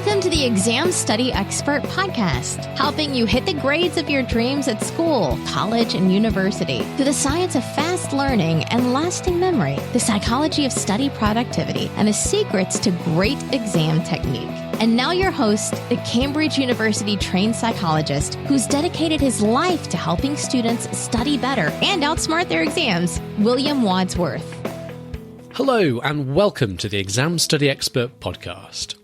Welcome to the Exam Study Expert Podcast, helping you hit the grades of your dreams at school, college, and university through the science of fast learning and lasting memory, the psychology of study productivity, and the secrets to great exam technique. And now your host, the Cambridge University trained psychologist who's dedicated his life to helping students study better and outsmart their exams, William Wadsworth. Hello and welcome to the Exam Study Expert Podcast.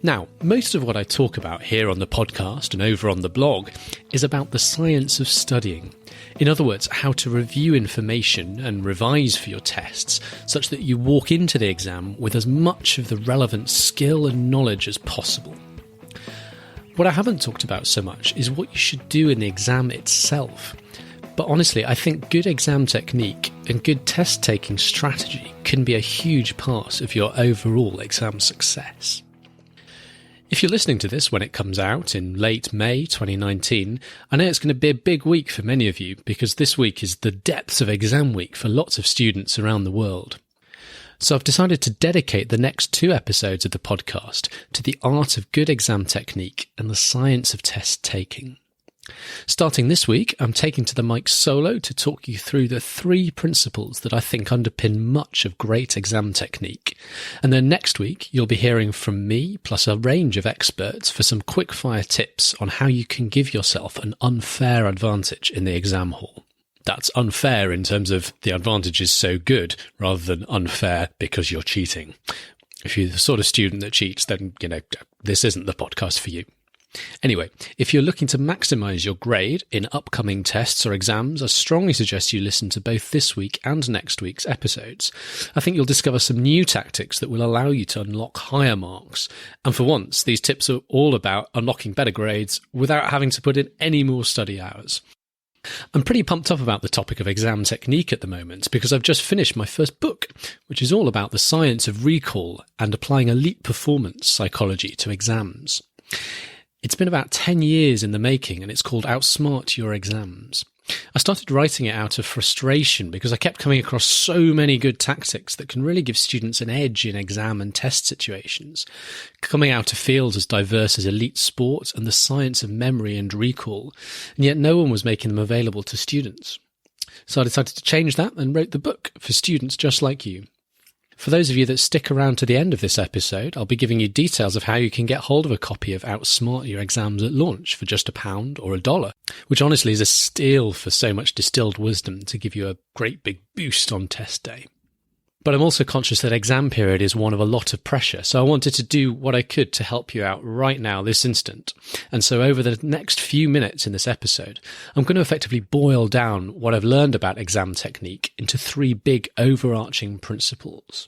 Now, most of what I talk about here on the podcast and over on the blog is about the science of studying. In other words, how to review information and revise for your tests such that you walk into the exam with as much of the relevant skill and knowledge as possible. What I haven't talked about so much is what you should do in the exam itself. But honestly, I think good exam technique and good test-taking strategy can be a huge part of your overall exam success. If you're listening to this when it comes out in late May 2019, I know it's going to be a big week for many of you because this week is the depths of exam week for lots of students around the world. So I've decided to dedicate the next 2 episodes of the podcast to the art of good exam technique and the science of test-taking. Starting this week, I'm taking to the mic solo to talk you through the 3 principles that I think underpin much of great exam technique. And then next week, you'll be hearing from me, plus a range of experts for some quick-fire tips on how you can give yourself an unfair advantage in the exam hall. That's unfair in terms of the advantage is so good, rather than unfair because you're cheating. If you're the sort of student that cheats, then, this isn't the podcast for you. Anyway, if you're looking to maximise your grade in upcoming tests or exams, I strongly suggest you listen to both this week and next week's episodes. I think you'll discover some new tactics that will allow you to unlock higher marks. And for once, these tips are all about unlocking better grades without having to put in any more study hours. I'm pretty pumped up about the topic of exam technique at the moment because I've just finished my first book, which is all about the science of recall and applying elite performance psychology to exams. It's been about 10 years in the making and it's called Outsmart Your Exams. I started writing it out of frustration because I kept coming across so many good tactics that can really give students an edge in exam and test situations, coming out of fields as diverse as elite sport and the science of memory and recall, and yet no one was making them available to students. So I decided to change that and wrote the book for students just like you. For those of you that stick around to the end of this episode, I'll be giving you details of how you can get hold of a copy of Outsmart Your Exams at launch for just £1 or $1, which honestly is a steal for so much distilled wisdom to give you a great big boost on test day. But I'm also conscious that exam period is one of a lot of pressure, so I wanted to do what I could to help you out right now, this instant. And so over the next few minutes in this episode, I'm going to effectively boil down what I've learned about exam technique into 3 big overarching principles.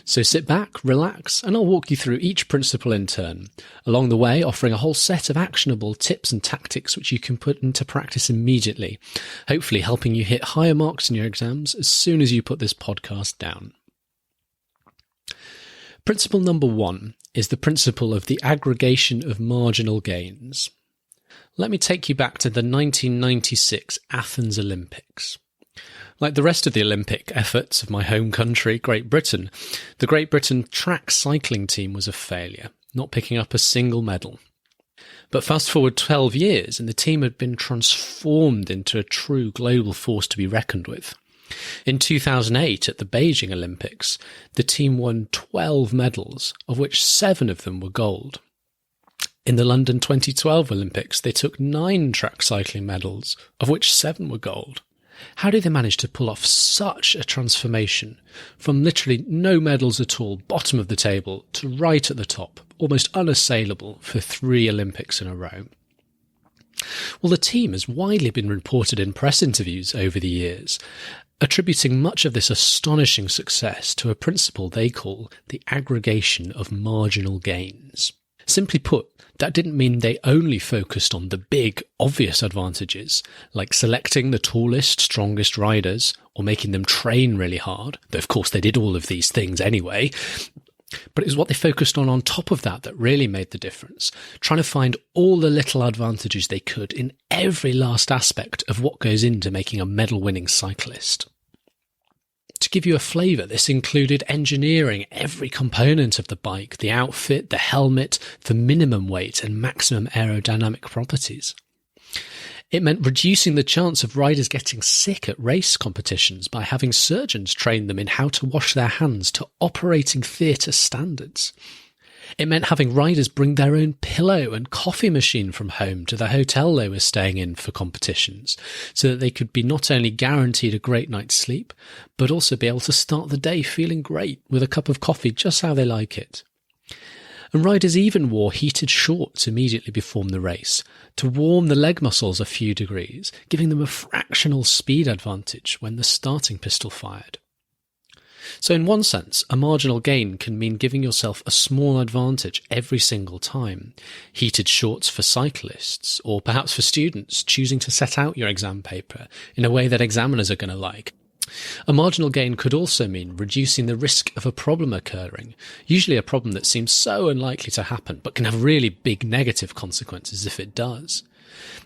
So sit back, relax, and I'll walk you through each principle in turn, along the way offering a whole set of actionable tips and tactics which you can put into practice immediately, hopefully helping you hit higher marks in your exams as soon as you put this podcast down. Principle number 1 is the principle of the aggregation of marginal gains. Let me take you back to the 1996 Athens Olympics. Like the rest of the Olympic efforts of my home country, Great Britain, the Great Britain track cycling team was a failure, not picking up a single medal. But fast forward 12 years and the team had been transformed into a true global force to be reckoned with. In 2008 at the Beijing Olympics, the team won 12 medals, of which 7 of them were gold. In the London 2012 Olympics, they took 9 track cycling medals, of which 7 were gold. How did they manage to pull off such a transformation from literally no medals at all, bottom of the table, to right at the top, almost unassailable for 3 Olympics in a row? Well, the team has widely been reported in press interviews over the years, attributing much of this astonishing success to a principle they call the aggregation of marginal gains. Simply put, that didn't mean they only focused on the big, obvious advantages, like selecting the tallest, strongest riders, or making them train really hard, though of course they did all of these things anyway. But it was what they focused on top of that really made the difference, trying to find all the little advantages they could in every last aspect of what goes into making a medal-winning cyclist. To To give you a flavour, this included engineering every component of the bike, the outfit, the helmet, for minimum weight and maximum aerodynamic properties. It meant reducing the chance of riders getting sick at race competitions by having surgeons train them in how to wash their hands to operating theatre standards. It meant having riders bring their own pillow and coffee machine from home to the hotel they were staying in for competitions, so that they could be not only guaranteed a great night's sleep, but also be able to start the day feeling great with a cup of coffee just how they like it. And riders even wore heated shorts immediately before the race to warm the leg muscles a few degrees, giving them a fractional speed advantage when the starting pistol fired. So in one sense, a marginal gain can mean giving yourself a small advantage every single time. Heated shorts for cyclists, or perhaps for students choosing to set out your exam paper in a way that examiners are going to like. A marginal gain could also mean reducing the risk of a problem occurring, usually a problem that seems so unlikely to happen, but can have really big negative consequences if it does.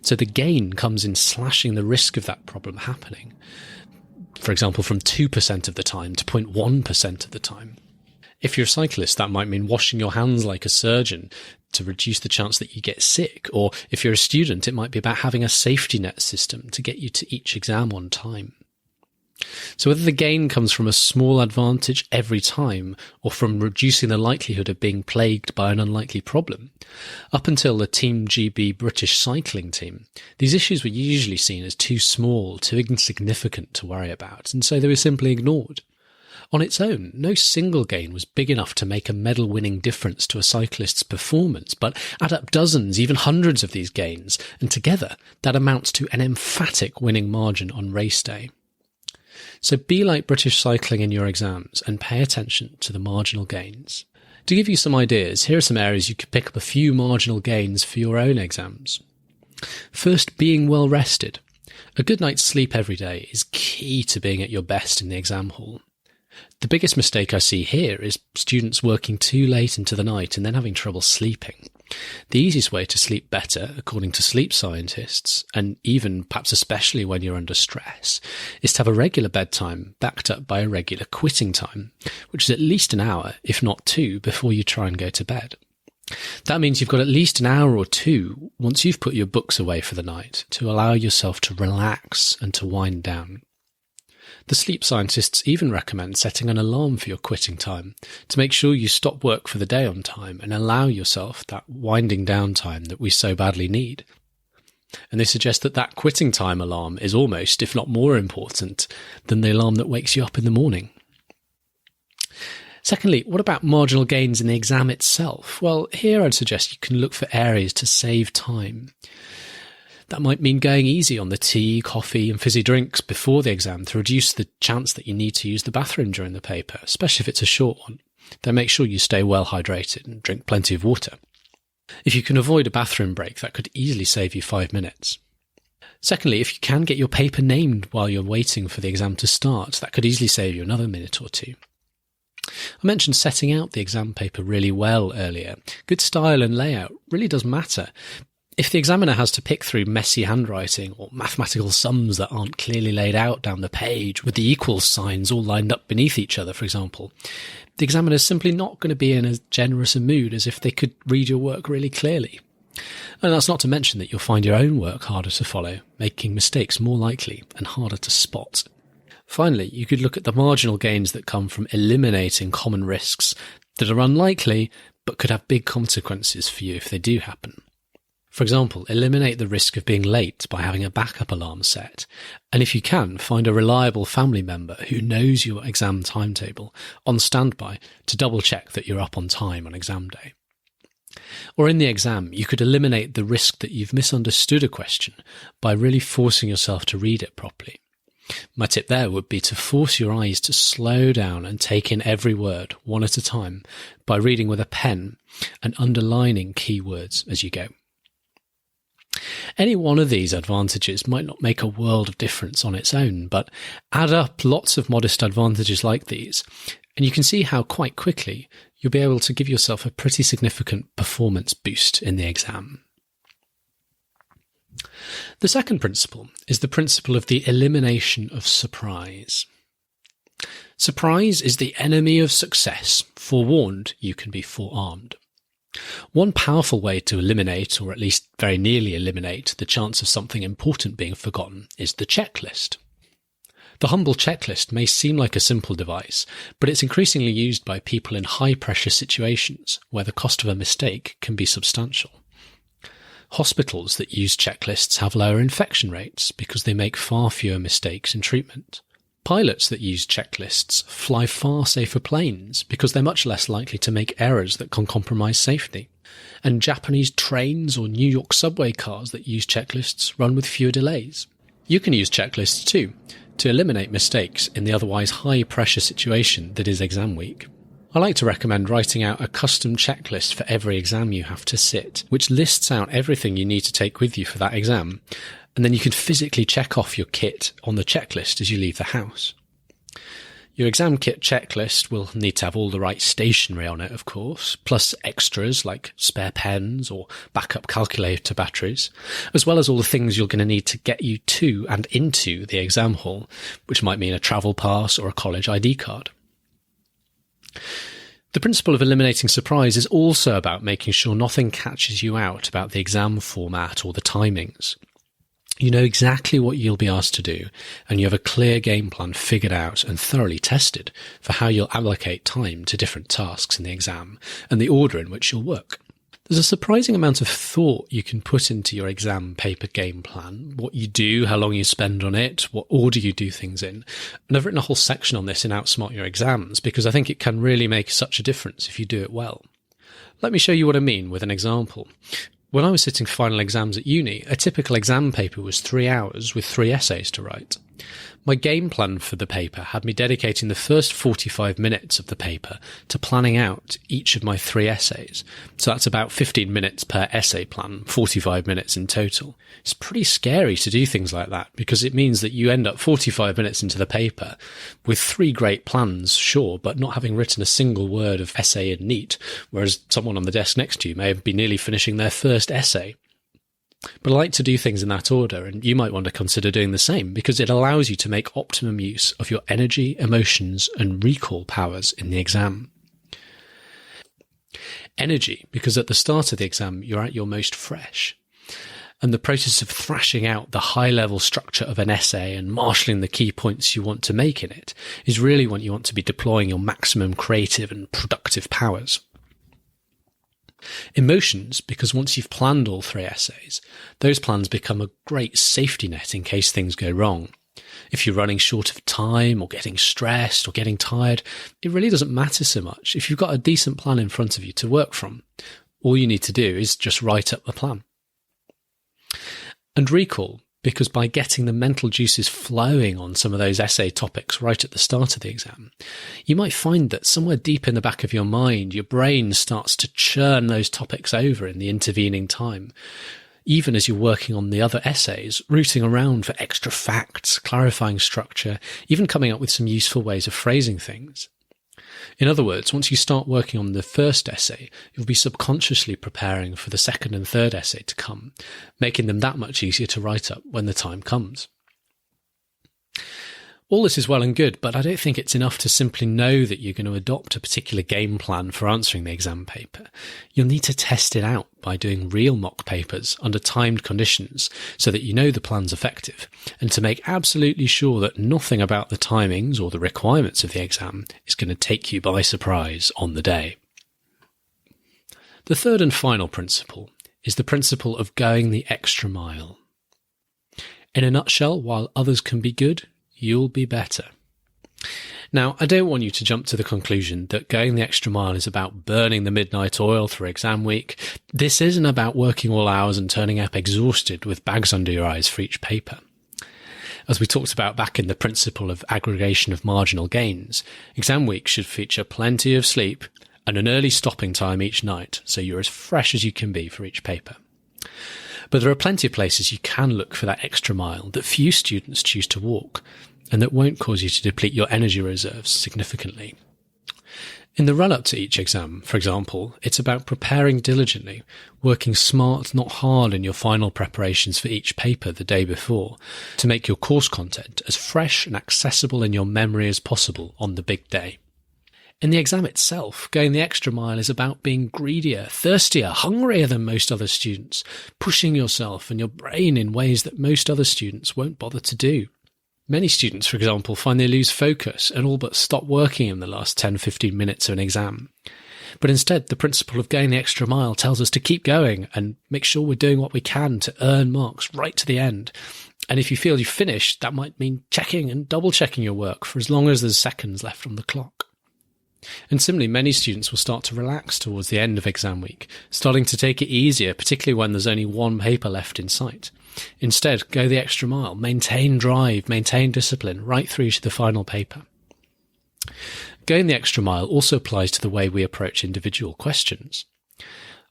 So the gain comes in slashing the risk of that problem happening. For example, from 2% of the time to 0.1% of the time. If you're a cyclist, that might mean washing your hands like a surgeon to reduce the chance that you get sick. Or if you're a student, it might be about having a safety net system to get you to each exam on time. So whether the gain comes from a small advantage every time or from reducing the likelihood of being plagued by an unlikely problem, up until the Team GB British cycling team, these issues were usually seen as too small, too insignificant to worry about, and so they were simply ignored. On its own, no single gain was big enough to make a medal-winning difference to a cyclist's performance, but add up dozens, even hundreds of these gains, and together that amounts to an emphatic winning margin on race day. So be like British cycling in your exams and pay attention to the marginal gains. To give you some ideas, here are some areas you could pick up a few marginal gains for your own exams. First, being well rested. A good night's sleep every day is key to being at your best in the exam hall. The biggest mistake I see here is students working too late into the night and then having trouble sleeping. The easiest way to sleep better, according to sleep scientists, and even perhaps especially when you're under stress, is to have a regular bedtime backed up by a regular quitting time, which is at least an hour, if not two, before you try and go to bed. That means you've got at least an hour or two once you've put your books away for the night to allow yourself to relax and to wind down. The sleep scientists even recommend setting an alarm for your quitting time to make sure you stop work for the day on time and allow yourself that winding down time that we so badly need. And they suggest that that quitting time alarm is almost, if not more important, than the alarm that wakes you up in the morning. Secondly, what about marginal gains in the exam itself? Well, here I'd suggest you can look for areas to save time. That might mean going easy on the tea, coffee and fizzy drinks before the exam to reduce the chance that you need to use the bathroom during the paper, especially if it's a short one. Then make sure you stay well hydrated and drink plenty of water. If you can avoid a bathroom break, that could easily save you 5 minutes. Secondly, if you can get your paper named while you're waiting for the exam to start, that could easily save you another minute or two. I mentioned setting out the exam paper really well earlier. Good style and layout really does matter. If the examiner has to pick through messy handwriting or mathematical sums that aren't clearly laid out down the page with the equals signs all lined up beneath each other, for example, the examiner is simply not going to be in as generous a mood as if they could read your work really clearly. And that's not to mention that you'll find your own work harder to follow, making mistakes more likely and harder to spot. Finally, you could look at the marginal gains that come from eliminating common risks that are unlikely but could have big consequences for you if they do happen. For example, eliminate the risk of being late by having a backup alarm set. And if you can, find a reliable family member who knows your exam timetable on standby to double check that you're up on time on exam day. Or in the exam, you could eliminate the risk that you've misunderstood a question by really forcing yourself to read it properly. My tip there would be to force your eyes to slow down and take in every word one at a time by reading with a pen and underlining key words as you go. Any one of these advantages might not make a world of difference on its own, but add up lots of modest advantages like these, and you can see how quite quickly you'll be able to give yourself a pretty significant performance boost in the exam. The second principle is the principle of the elimination of surprise. Surprise is the enemy of success. Forewarned, you can be forearmed. One powerful way to eliminate, or at least very nearly eliminate, the chance of something important being forgotten is the checklist. The humble checklist may seem like a simple device, but it's increasingly used by people in high-pressure situations where the cost of a mistake can be substantial. Hospitals that use checklists have lower infection rates because they make far fewer mistakes in treatment. Pilots that use checklists fly far safer planes because they're much less likely to make errors that can compromise safety. And Japanese trains or New York subway cars that use checklists run with fewer delays. You can use checklists too, to eliminate mistakes in the otherwise high-pressure situation that is exam week. I like to recommend writing out a custom checklist for every exam you have to sit, which lists out everything you need to take with you for that exam, and then you can physically check off your kit on the checklist as you leave the house. Your exam kit checklist will need to have all the right stationery on it, of course, plus extras like spare pens or backup calculator batteries, as well as all the things you're going to need to get you to and into the exam hall, which might mean a travel pass or a college ID card. The principle of eliminating surprise is also about making sure nothing catches you out about the exam format or the timings. You know exactly what you'll be asked to do, and you have a clear game plan figured out and thoroughly tested for how you'll allocate time to different tasks in the exam and the order in which you'll work. There's a surprising amount of thought you can put into your exam paper game plan, what you do, how long you spend on it, what order you do things in. And I've written a whole section on this in Outsmart Your Exams because I think it can really make such a difference if you do it well. Let me show you what I mean with an example. When I was sitting for final exams at uni, a typical exam paper was 3 hours with 3 essays to write. My game plan for the paper had me dedicating the first 45 minutes of the paper to planning out each of my 3 essays. So that's about 15 minutes per essay plan, 45 minutes in total. It's pretty scary to do things like that because it means that you end up 45 minutes into the paper with 3 great plans, sure, but not having written a single word of essay in neat, whereas someone on the desk next to you may have been nearly finishing their first essay. But I like to do things in that order, and you might want to consider doing the same because it allows you to make optimum use of your energy, emotions, and recall powers in the exam. Energy, because at the start of the exam, you're at your most fresh. And the process of thrashing out the high-level structure of an essay and marshalling the key points you want to make in it is really when you want to be deploying your maximum creative and productive powers. Emotions, because once you've planned all 3 essays, those plans become a great safety net in case things go wrong. If you're running short of time or getting stressed or getting tired, it really doesn't matter so much if you've got a decent plan in front of you to work from. All you need to do is just write up the plan. And recall, because by getting the mental juices flowing on some of those essay topics right at the start of the exam, you might find that somewhere deep in the back of your mind, your brain starts to churn those topics over in the intervening time, even as you're working on the other essays, rooting around for extra facts, clarifying structure, even coming up with some useful ways of phrasing things. In other words, once you start working on the first essay, you'll be subconsciously preparing for the second and third essay to come, making them that much easier to write up when the time comes. All this is well and good, but I don't think it's enough to simply know that you're going to adopt a particular game plan for answering the exam paper. You'll need to test it out by doing real mock papers under timed conditions so that you know the plan's effective, and to make absolutely sure that nothing about the timings or the requirements of the exam is going to take you by surprise on the day. The third and final principle is the principle of going the extra mile. In a nutshell, while others can be good, you'll be better. Now, I don't want you to jump to the conclusion that going the extra mile is about burning the midnight oil through exam week. This isn't about working all hours and turning up exhausted with bags under your eyes for each paper. As we talked about back in the principle of aggregation of marginal gains, exam week should feature plenty of sleep and an early stopping time each night, so you're as fresh as you can be for each paper. But there are plenty of places you can look for that extra mile that few students choose to walk, and that won't cause you to deplete your energy reserves significantly. In the run-up to each exam, for example, it's about preparing diligently, working smart, not hard in your final preparations for each paper the day before, to make your course content as fresh and accessible in your memory as possible on the big day. In the exam itself, going the extra mile is about being greedier, thirstier, hungrier than most other students, pushing yourself and your brain in ways that most other students won't bother to do. Many students, for example, find they lose focus and all but stop working in the last 10-15 minutes of an exam. But instead, the principle of going the extra mile tells us to keep going and make sure we're doing what we can to earn marks right to the end. And if you feel you've finished, that might mean checking and double-checking your work for as long as there's seconds left on the clock. And similarly, many students will start to relax towards the end of exam week, starting to take it easier, particularly when there's only one paper left in sight. Instead, go the extra mile, maintain drive, maintain discipline right through to the final paper. Going the extra mile also applies to the way we approach individual questions.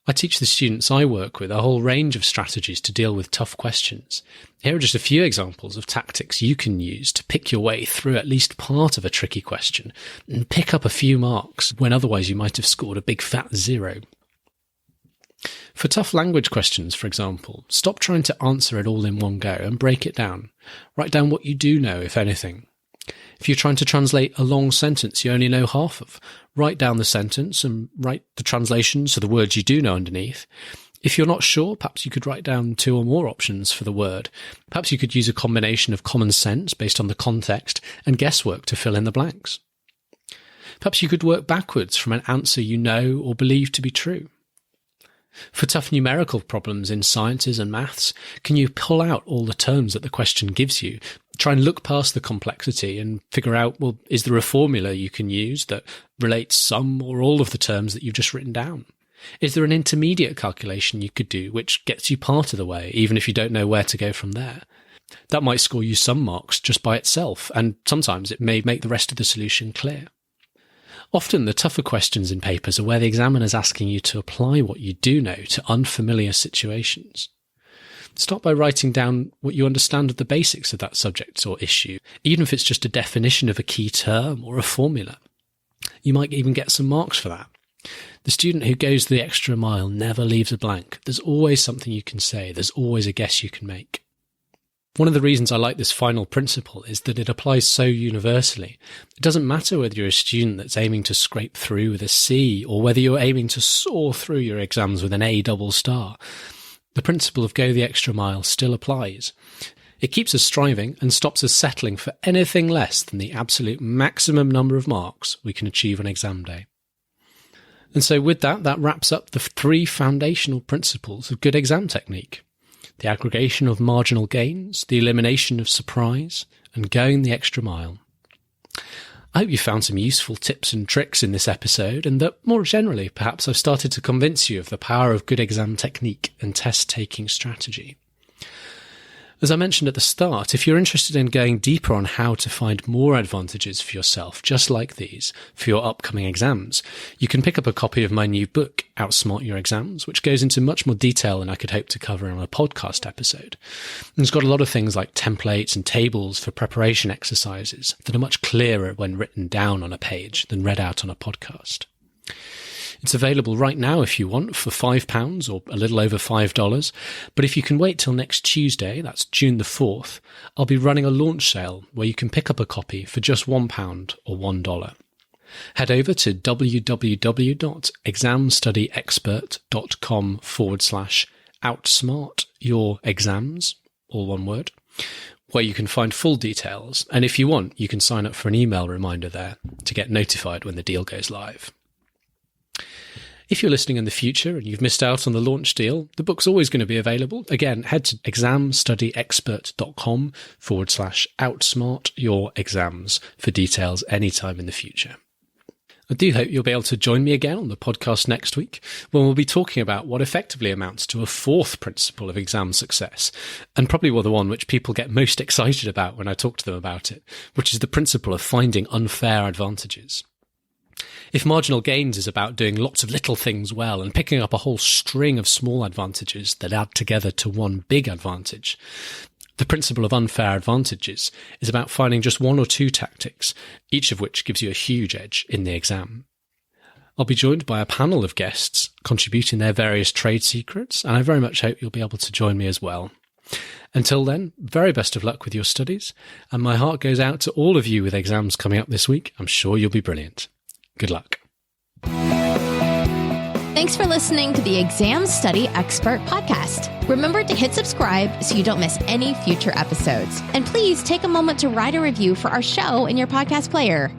I teach the students I work with a whole range of strategies to deal with tough questions. Here are just a few examples of tactics you can use to pick your way through at least part of a tricky question and pick up a few marks when otherwise you might have scored a big fat 0. For tough language questions, for example, stop trying to answer it all in one go and break it down. Write down what you do know, if anything. If you're trying to translate a long sentence you only know half of, write down the sentence and write the translation, so the words you do know underneath. If you're not sure, perhaps you could write down 2 or more options for the word. Perhaps you could use a combination of common sense based on the context and guesswork to fill in the blanks. Perhaps you could work backwards from an answer you know or believe to be true. For tough numerical problems in sciences and maths, can you pull out all the terms that the question gives you? Try and look past the complexity and figure out, well, is there a formula you can use that relates some or all of the terms that you've just written down? Is there an intermediate calculation you could do which gets you part of the way, even if you don't know where to go from there? That might score you some marks just by itself, and sometimes it may make the rest of the solution clear. Often the tougher questions in papers are where the examiner's asking you to apply what you do know to unfamiliar situations. Start by writing down what you understand of the basics of that subject or issue, even if it's just a definition of a key term or a formula. You might even get some marks for that. The student who goes the extra mile never leaves a blank. There's always something you can say. There's always a guess you can make. One of the reasons I like this final principle is that it applies so universally. It doesn't matter whether you're a student that's aiming to scrape through with a C or whether you're aiming to soar through your exams with an A double star. The principle of go the extra mile still applies. It keeps us striving and stops us settling for anything less than the absolute maximum number of marks we can achieve on exam day. And so with that wraps up the 3 foundational principles of good exam technique: the aggregation of marginal gains, the elimination of surprise, and going the extra mile. I hope you found some useful tips and tricks in this episode, and that more generally, perhaps I've started to convince you of the power of good exam technique and test-taking strategy. As I mentioned at the start, if you're interested in going deeper on how to find more advantages for yourself, just like these, for your upcoming exams, you can pick up a copy of my new book, Outsmart Your Exams, which goes into much more detail than I could hope to cover on a podcast episode. And it's got a lot of things like templates and tables for preparation exercises that are much clearer when written down on a page than read out on a podcast. It's available right now if you want for £5 or a little over $5. But if you can wait till next Tuesday, that's June the 4th, I'll be running a launch sale where you can pick up a copy for just £1 or $1. Head over to www.examstudyexpert.com/outsmartyourexams, all one word, where you can find full details. And if you want, you can sign up for an email reminder there to get notified when the deal goes live. If you're listening in the future and you've missed out on the launch deal, the book's always going to be available. Again, head to examstudyexpert.com/outsmartyourexams for details anytime in the future. I do hope you'll be able to join me again on the podcast next week, when we'll be talking about what effectively amounts to a 4th principle of exam success, and probably the one which people get most excited about when I talk to them about it, which is the principle of finding unfair advantages. If marginal gains is about doing lots of little things well and picking up a whole string of small advantages that add together to one big advantage, the principle of unfair advantages is about finding just 1 or 2 tactics, each of which gives you a huge edge in the exam. I'll be joined by a panel of guests contributing their various trade secrets, and I very much hope you'll be able to join me as well. Until then, very best of luck with your studies, and my heart goes out to all of you with exams coming up this week. I'm sure you'll be brilliant. Good luck. Thanks for listening to the Exam Study Expert Podcast. Remember to hit subscribe so you don't miss any future episodes. And please take a moment to write a review for our show in your podcast player.